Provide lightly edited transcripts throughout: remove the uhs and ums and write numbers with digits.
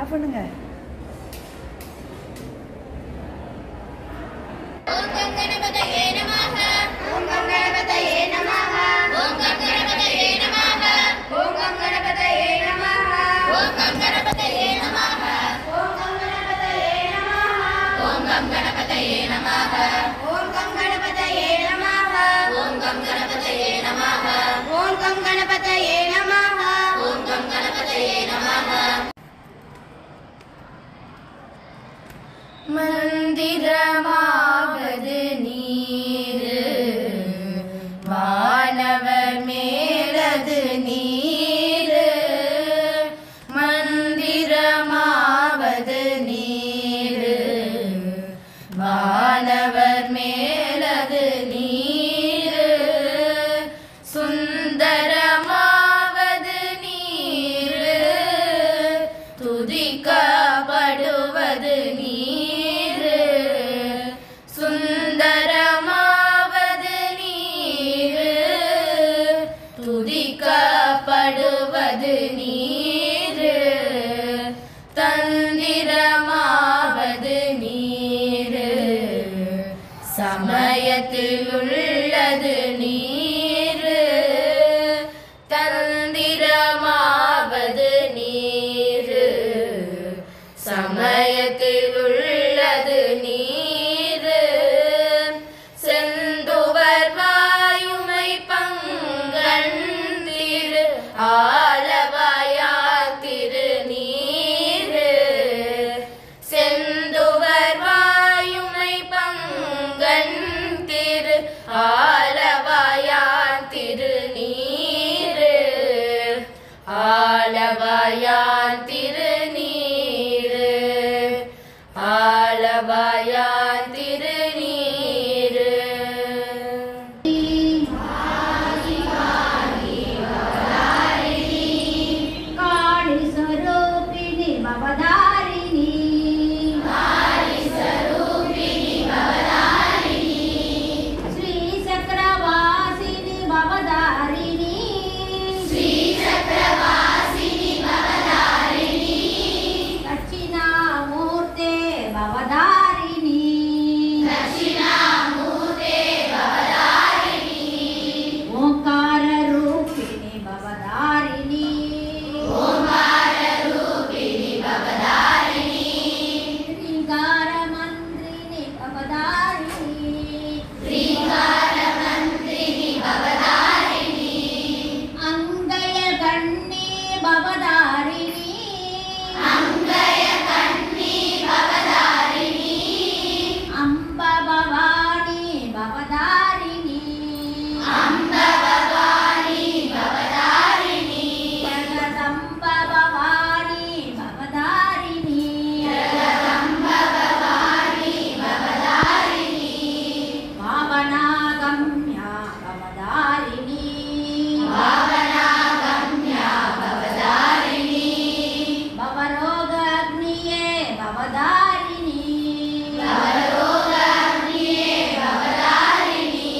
Of பண்ணுங்க. ஓம் கணபதயே நமஹ. ஓம் கணபதயே நமஹ. ஓம் கணபதயே நமஹ. ஓம் கணபதயே நமஹ. ஓம் கணபதயே நமஹ. ஓம் கணபதயே நமஹ. ஓம் கணபதயே நமஹ. ஓம் கணபதயே நமஹ. ஓம் கணபதயே நமஹ. ஓம் கணபதயே நமஹ. ஓம் கணபதயே நமஹ. மந்திரமாவது நீரு வானவர் மேலது நீரு. மந்திரமாவது நீரு வானவர் மேலது நீரு. சுந்தரமாவது நீரு துதிக்கப்படுவது நீரு. சுந்தரமாவது நீரு துதிக்கப்படுவது நீரு. தந்திரமாவது நீரு சமயத்தில் உள்ளது நீரு. தந்திரமாவது நீரு சமயத்தில் உள்ளது நீரு. செந்துவர் வாயுமை பங்கன் திரு ஆலவாயார் திரு நீரு. செந்துவர் வாயுமை பங்கன் திரு ஆலவாயார் திரு நீரு. ஆலவாயார் திரு நீரு. ஆலவாயார் திரு நீரு. காளி ಸ್ವರೂಪಿಣಿ ಭವಧಾರಿಣಿ. ಕಾಳಿ ಸ್ವರೂಪಿಣಿ ಭವಧಾರಿಣಿ. ಶ್ರೀ ಚಕ್ರವಾಸಿನಿ ಭವಧಾರಿಣಿ. ಶ್ರೀ ಚಕ್ರವಾಸಿನಿ ಭವಧಾರಿಣಿ. ದಕ್ಷಿಣಾಮೂರ್ತೆ ಭವಧಾರಿಣಿ. ದಕ್ಷಿಣಾಮೂರ್ತೆ ಭವಧಾರಿಣಿ. ಓಂಕಾರ ರೂಪಿಣಿ ಭವಧಾರಿಣಿ. ಓಂಕಾರ ರೂಪಿಣಿ ಭವಧಾರಿಣಿ. ಶ್ರೀಕಾರ ಮಂತ್ರಿಣಿ ಭವಧಾರಿಣಿ. ಶ್ರೀಕಾರ ಮಂತ್ರಿಣಿ ಭವಧಾರಿಣಿ. ಅಂಗಯ ಗಣ್ಣಿ ಭವಧಾರಿಣಿ. ಅಂಗಯ ಕಣ್ಣಿ ಭವಧಾರಿಣಿ. ಅಂಬ ಭವಾನಿ ಭವಧಾರಿಣಿ. ಅಂಬ ಭವಾನಿ ಭವಧಾರಿಣಿ. ಜಗದಂಬ ಭವಾನಿ ಭವಧಾರಿಣಿ. ಜಗದಂಬ ಭವಾನಿ ಭವಧಾರಿಣಿ. ಭಾವನಾಗಮ್ಯ ಭವಧಾರಿಣಿ. ಭಾವನಾಗಮ್ಯ ಭವಧಾರಿಣಿ. ಭವರೋಗಾಗ್ನಿಯೇ ಭವಧಾರಿಣಿ. ಭವರೋಗಾಗ್ನಿಯೇ ಭವಧಾರಿಣಿ.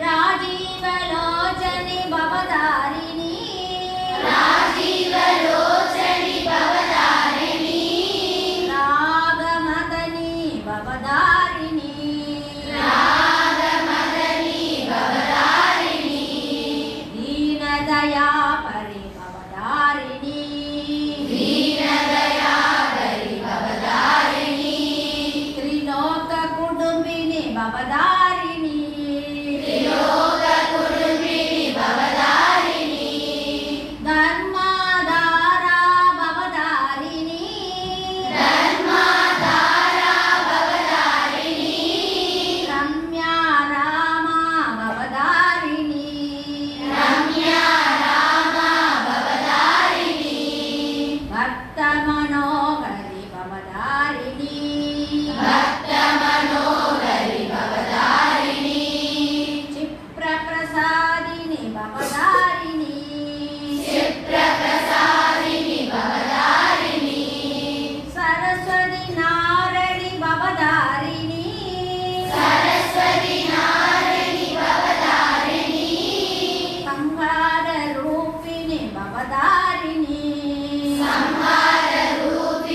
ರಾಜೀವಲೋಚನಿ ಭವಧಾರಿಣಿ. ರಾಜೀವಲೋಚನಿ ಭವಧಾರಿಣಿ. ರಾಗಮದನಿ ಭವಧಾರಿಣಿ. ರಾಗಮದನಿ ಭವಧಾರಿಣಿ. ದೀನದಯಾ ಪರಿ ಭವಧಾರಿಣಿ. ದೀನದಯಾಧರಿ ಭವಧಾರಿಣಿ. ತ್ರಿಲೋಕ ಕುಟುಂಬಿನಿ ಭವಧಾರಿಣಿ. ತ್ರಿಲೋಕ ಕುಟುಂಬಿನಿ ಭವಧಾರಿಣಿ. ಧರ್ಮಾಧಾರ ಭವಧಾರಿಣಿ. ಧರ್ಮಾಧಾರ ಭವಧಾರಿಣಿ. ರಮ್ಯಾ ರಾಮ ಭವಧಾರಿಣಿ. ರಮ್ಯಾ ರಾಮ ಭವಧಾರಿಣಿ. ಭಕ್ತ ಮನೋಹರಿ ಭವಧಾರಿಣಿ. ಭಕ್ತ ಮನೋಹರಿ ಭವಧಾರಿಣಿ. ಕ್ಷಿಪ್ರ ಪ್ರಸಾದಿನಿ ಭವಧಾರಿಣಿ. ಕ್ಷಿಪ್ರ ಪ್ರಸಾದಿನಿ ಭವಧಾರಿಣಿ. ಸರಸ್ವತಿ ನಾರಣಿ ಭವಧಾರಿಣಿ. ಸರಸ್ವತಿ ನಾರಣಿ ಭವಧಾರಿಣಿ. ಸಂಹಾರ ರೂಪಿಣಿ ಭವಧಾರಿಣಿ. ಸಂಹಾರ ರೂಪಿಣಿ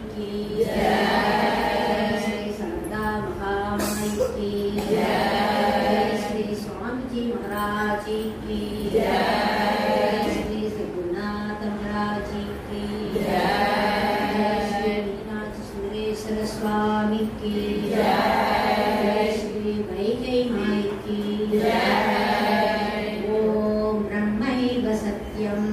की जय। श्री शारदा महामाई की जय। श्री स्वामी जी महाराज की जय। श्री रघुनाथ महाराज की जय। श्री मीनाक्षी सुंदरेश्वर स्वामी की जय। श्री वैगई माई की जय। ओम ब्रह्मैव सत्यम।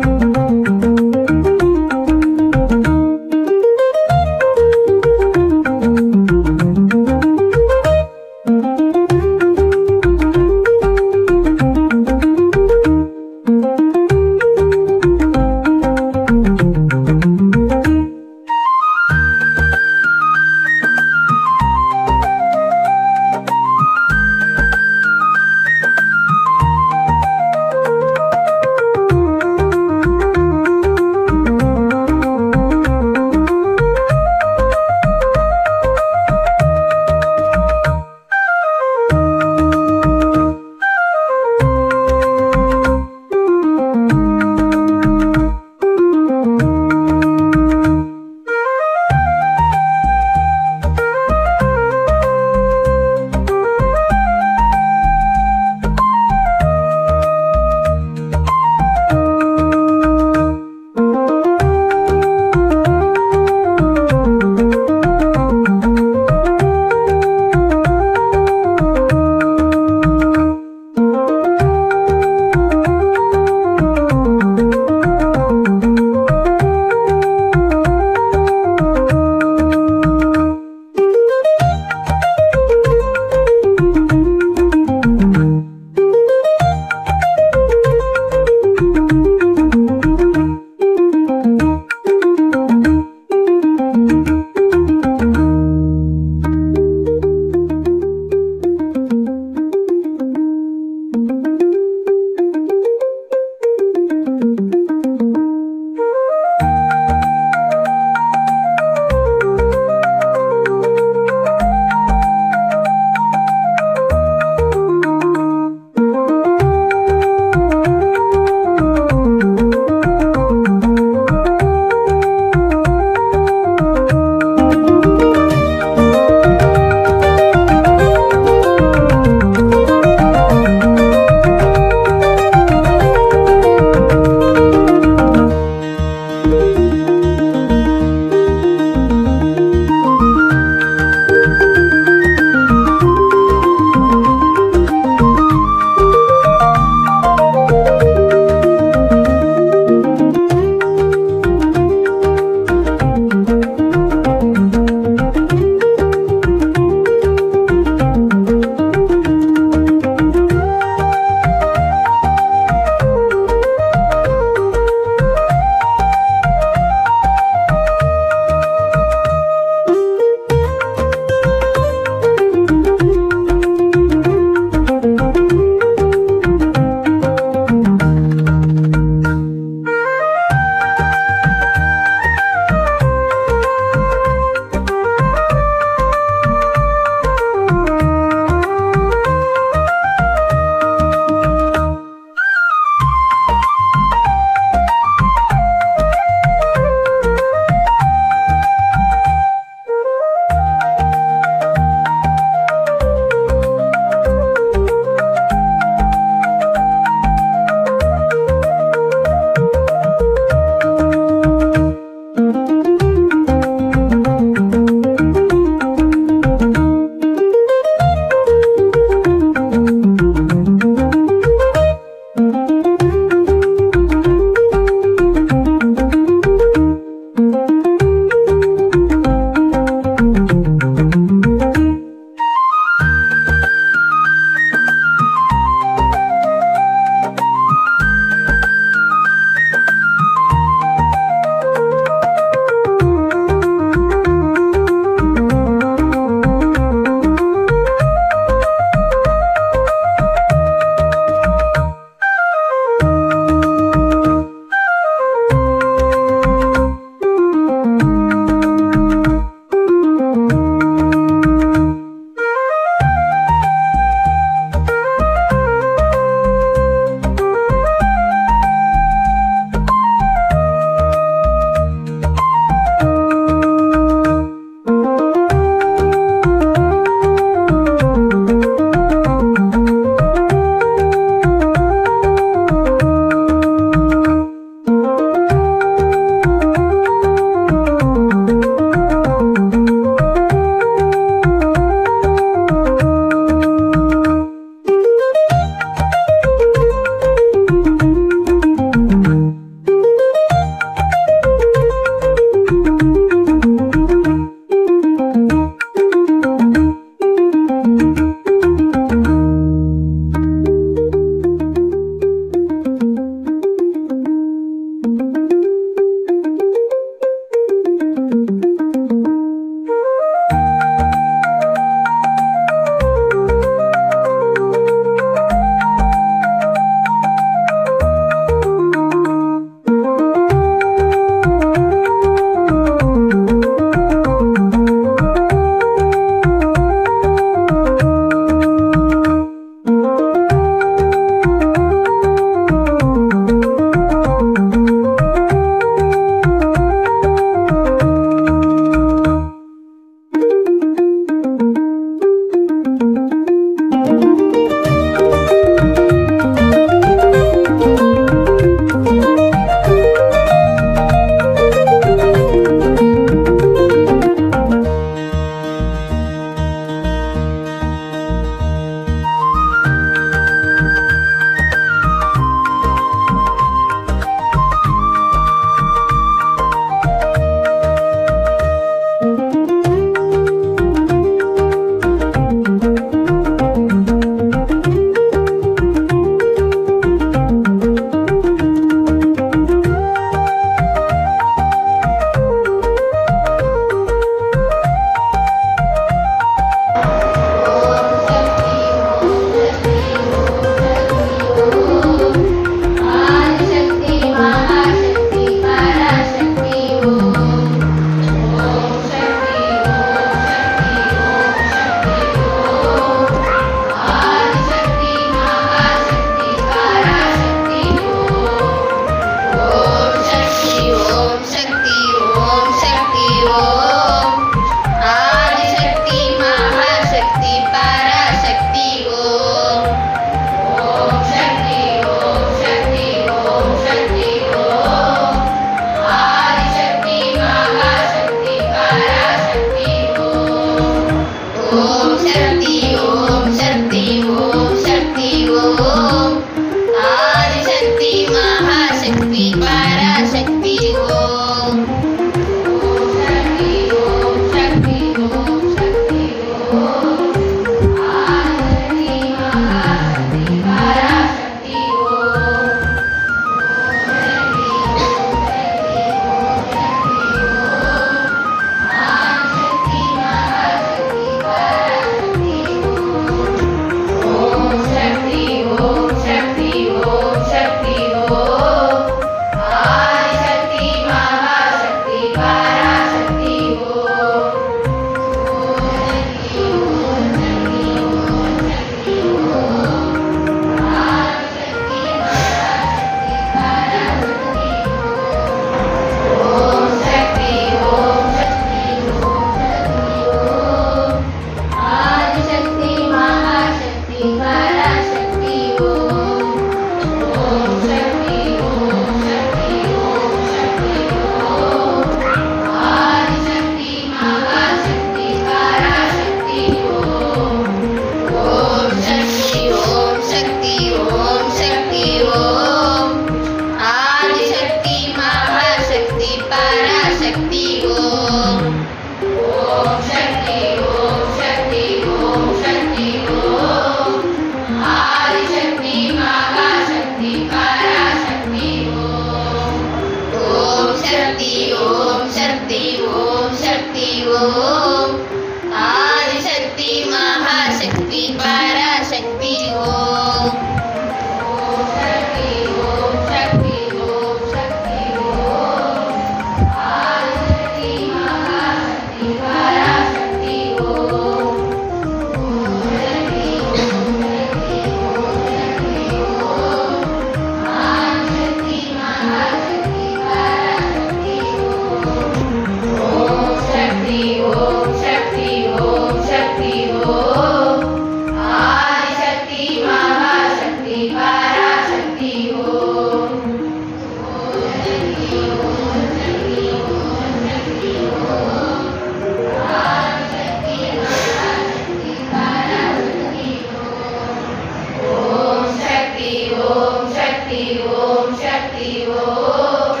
शक्ति ओम शक्ति ओम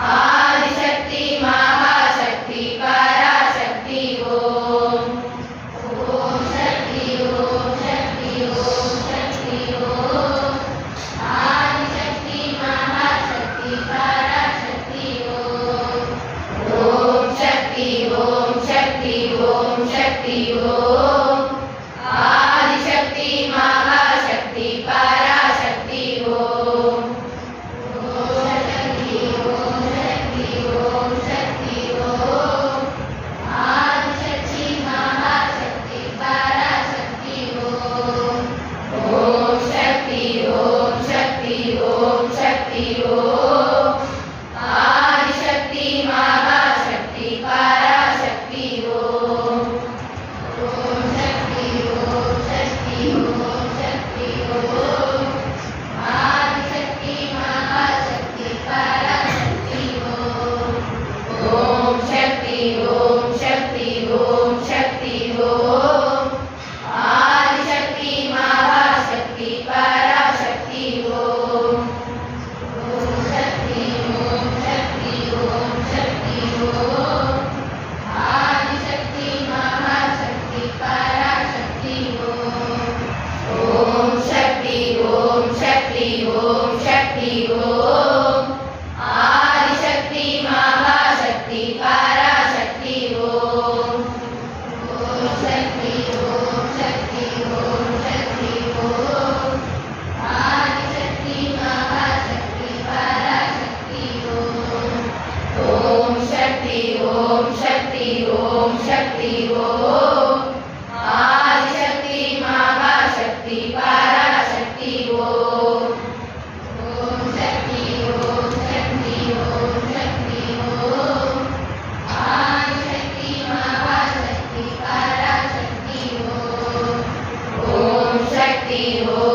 आदिशक्ति महाशक्ति पराशक्ति ओम ओम शक्ति ओम शक्ति ओम शक्ति ओम आदिशक्ति महाशक्ति पराशक्ति ओम ओम शक्ति ओम शक्ति ओम शक्ति ओम आदिशक्ति महाशक्ति पराशक्ति ओम ओम शक्ति ओम शक्ति ओम शक्ति ओम आदिशक्ति महाशक्ति पराशक्ति ओम ओम शक्ति ओम शक्ति ओम शक्ति ओम आदिशक्ति महाशक्ति पराशक्ति ओम ओम शक्ति ओम शक्ति ओम शक्ति ओम आदिशक्ति महाशक्ति पराशक्ति ओम ओम शक्ति ओम शक्ति ओम शक्ति ओम आदिशक्ति महाशक्ति पराशक्ति ओम ओम शक्ति ओम शक्ति ओम शक्ति ओम आदिशक्ति महाशक्ति पराशक्ति ओम ओम शक्ति ओम शक्ति ओम शक्ति ओम आदिशक्ति महाशक्ति पराशक्ति ओम ओम शक्ति ओम शक्ति ओम शक्ति ओम आदिशक्ति महाशक्ति पराशक्ति ओम ओम शक्ति ओम शक्ति ओम शक्ति ओम आदिशक्ति महाशक्ति पराशक्ति ओम ओम शक्ति ओम शक्ति ओम शक्ति ओम आदिशक्ति महाशक्ति पराशक्ति ओम ओम शक्ति ओम